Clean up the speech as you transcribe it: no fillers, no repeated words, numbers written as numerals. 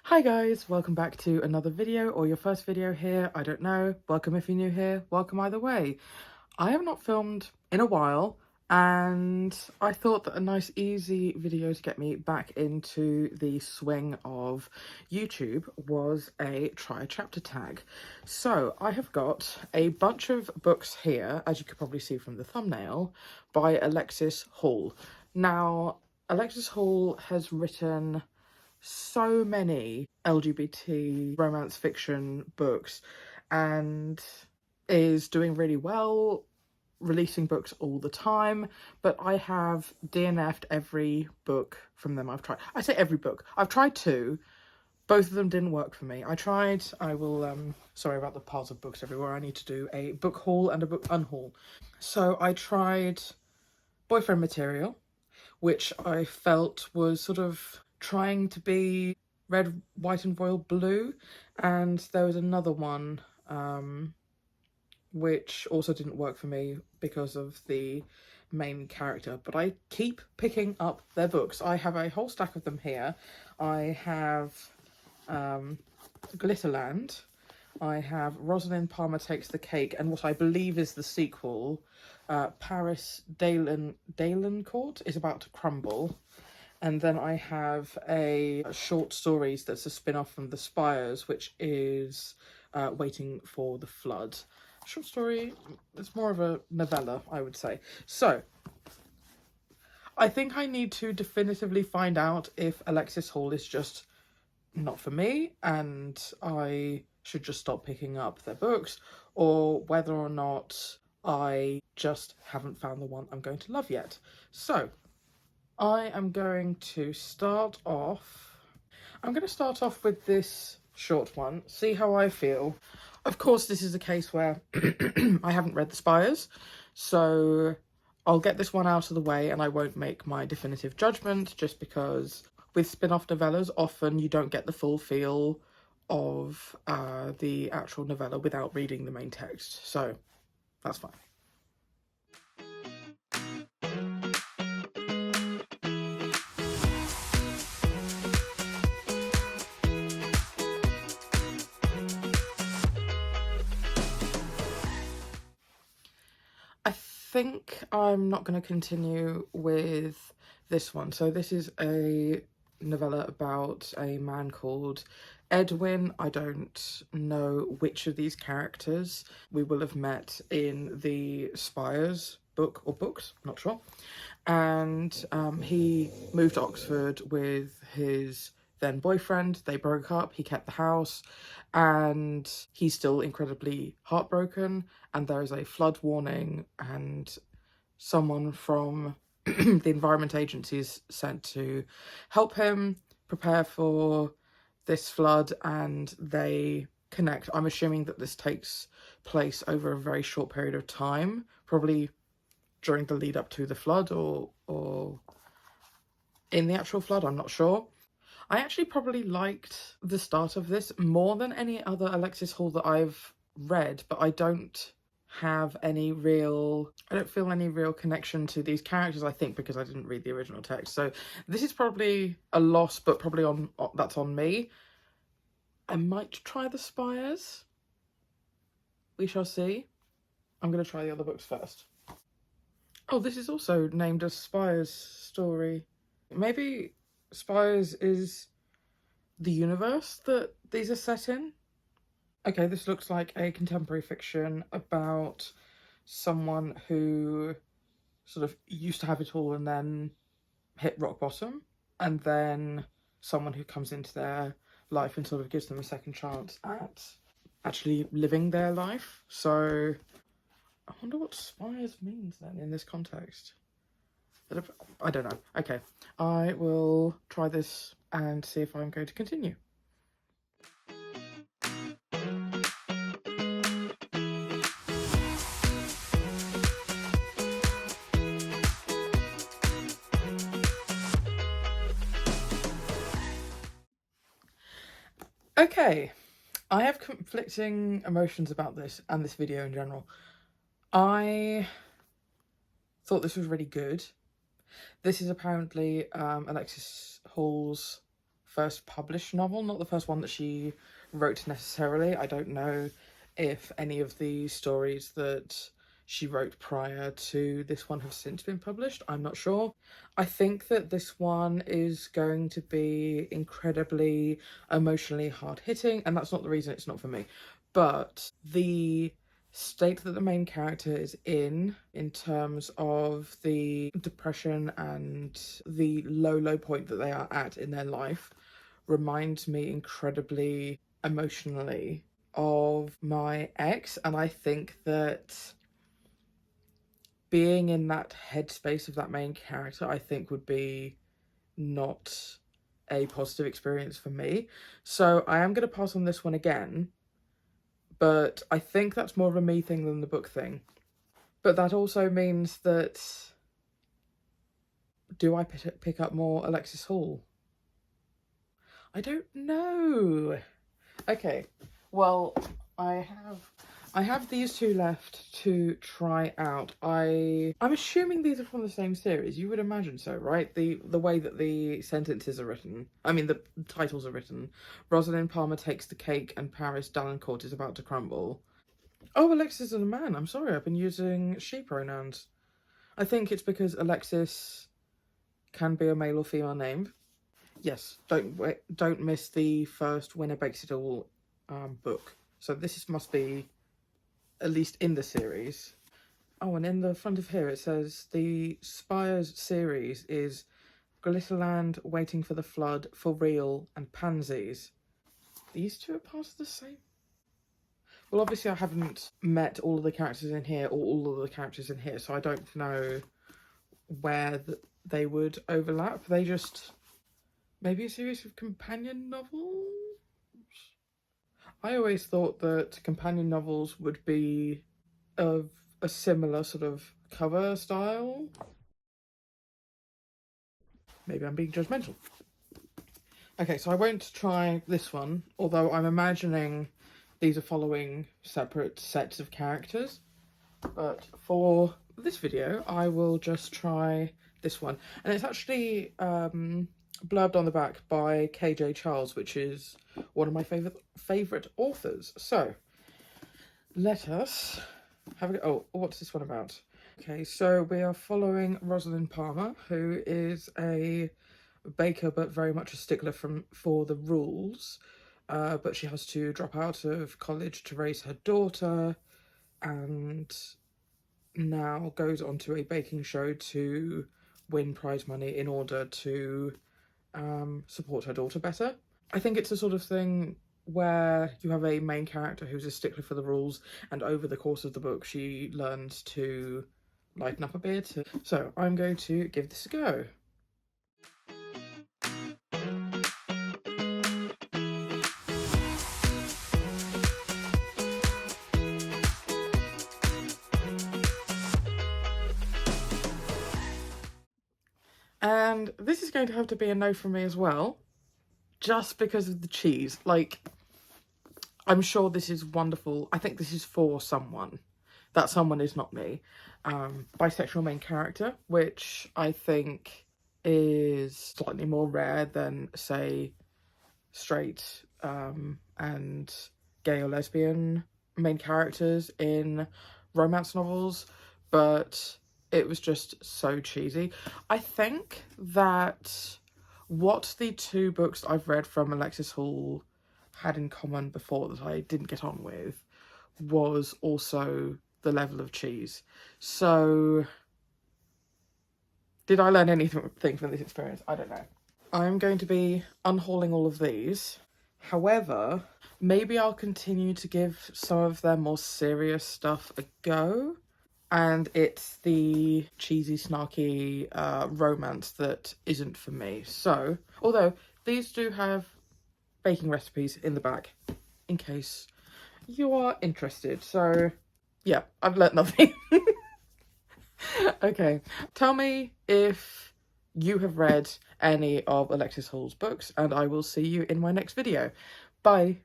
Hi guys, welcome back to another video, or your first video here, I don't know. Welcome if you're new here, welcome either way. I have not filmed in a while, and I thought that a nice easy video to get me back into the swing of YouTube was a try a chapter tag. So I have got a bunch of books here, as you could probably see from the thumbnail, by Alexis Hall. Now, Alexis Hall has written so many LGBT romance fiction books and is doing really well, releasing books all the time, but I have DNF'd every book from them I've tried. I say every book. I've tried two. Both of them didn't work for me. I will, sorry about the piles of books everywhere. I need to do a book haul and a book unhaul. So I tried Boyfriend Material, which I felt was sort of trying to be red, white and royal blue, and there was another one which also didn't work for me because of the main character, but I keep picking up their books. I have a whole stack of them here. I have Glitterland, I have Rosaline Palmer Takes the Cake, and what I believe is the sequel, Paris Court is about to crumble. And then I have a short stories that's a spin-off from the Spires, which is Waiting for the Flood. Short story, it's more of a novella, I would say. So, I think I need to definitively find out if Alexis Hall is just not for me and I should just stop picking up their books, or whether or not I just haven't found the one I'm going to love yet. So, I am going to start off with this short one, see how I feel. Of course, this is a case where I haven't read the Spires, so I'll get this one out of the way and I won't make my definitive judgment, just because with spin-off novellas, often you don't get the full feel of the actual novella without reading the main text, so that's fine. I think I'm not going to continue with this one. So this is a novella about a man called Edwin. I don't know which of these characters we will have met in the Spires book or books, not sure. And he moved to Oxford with his then boyfriend. They broke up, he kept the house, and he's still incredibly heartbroken, and there is a flood warning, and someone from the Environment Agency is sent to help him prepare for this flood, and they connect. I'm assuming that this takes place over a very short period of time, probably during the lead up to the flood or in the actual flood, I'm not sure. I actually probably liked the start of this more than any other Alexis Hall that I've read, but I don't feel any real connection to these characters, I think, because I didn't read the original text. So this is probably a loss, but probably that's on me. I might try the Spires. We shall see. I'm going to try the other books first. Oh, this is also named a Spires story. Maybe Spires is the universe that these are set in. Okay, this looks like a contemporary fiction about someone who sort of used to have it all and then hit rock bottom, and then someone who comes into their life and sort of gives them a second chance at actually living their life. So I wonder what Spires means then in this context. I don't know. Okay, I will try this and see if I'm going to continue. Okay, I have conflicting emotions about this and this video in general. I thought this was really good. This is apparently Alexis Hall's first published novel, not the first one that she wrote necessarily. I don't know if any of the stories that she wrote prior to this one have since been published. I'm not sure. I think that this one is going to be incredibly emotionally hard-hitting, and that's not the reason it's not for me. But the state that the main character is in terms of the depression and the low point that they are at in their life reminds me incredibly emotionally of my ex. And I think that being in that headspace of that main character, I think would be not a positive experience for me. So I am going to pass on this one again. But I think that's more of a me thing than the book thing. But that also means that... do I pick up more Alexis Hall? I don't know. Okay, well, I have these two left to try out. I'm assuming these are from the same series. You would imagine so, right? The way that the sentences are written. I mean, the titles are written. Rosaline Palmer takes the cake and Paris Dalencourt is about to crumble. Oh, Alexis is a man. I'm sorry, I've been using she pronouns. I think it's because Alexis can be a male or female name. Yes, don't miss the first Winner Bakes It All book. So must be at least in the series. Oh, and in the front of here it says the Spires series is Glitterland, Waiting for the Flood, For Real, and Pansies. These two are part of the same. Well, obviously I haven't met all of the characters in here or all of the characters in here, so I don't know where they would overlap. They just... maybe a series of companion novels? I always thought that companion novels would be of a similar sort of cover style. Maybe I'm being judgmental. Okay, so I won't try this one, although I'm imagining these are following separate sets of characters. But for this video, I will just try this one. And it's actually blurbed on the back by KJ Charles, which is one of my favourite authors. So, let us have a go. Oh, what's this one about? Okay, so we are following Rosaline Palmer, who is a baker but very much a stickler for the rules. But she has to drop out of college to raise her daughter, and now goes onto a baking show to win prize money in order to support her daughter better. I think it's the sort of thing where you have a main character who's a stickler for the rules, and over the course of the book she learns to lighten up a bit. So I'm going to give this a go. And this is going to have to be a no from me as well, just because of the cheese. Like, I'm sure this is wonderful. I think this is for someone. That someone is not me. Bisexual main character, which I think is slightly more rare than, say, straight and gay or lesbian main characters in romance novels, but it was just so cheesy. I think that what the two books I've read from Alexis Hall had in common before that I didn't get on with was also the level of cheese. So, did I learn anything from this experience? I don't know. I'm going to be unhauling all of these. However, maybe I'll continue to give some of their more serious stuff a go. And it's the cheesy, snarky romance that isn't for me. So, although these do have baking recipes in the back, in case you are interested. So, yeah, I've learnt nothing. Okay, tell me if you have read any of Alexis Hall's books, and I will see you in my next video. Bye.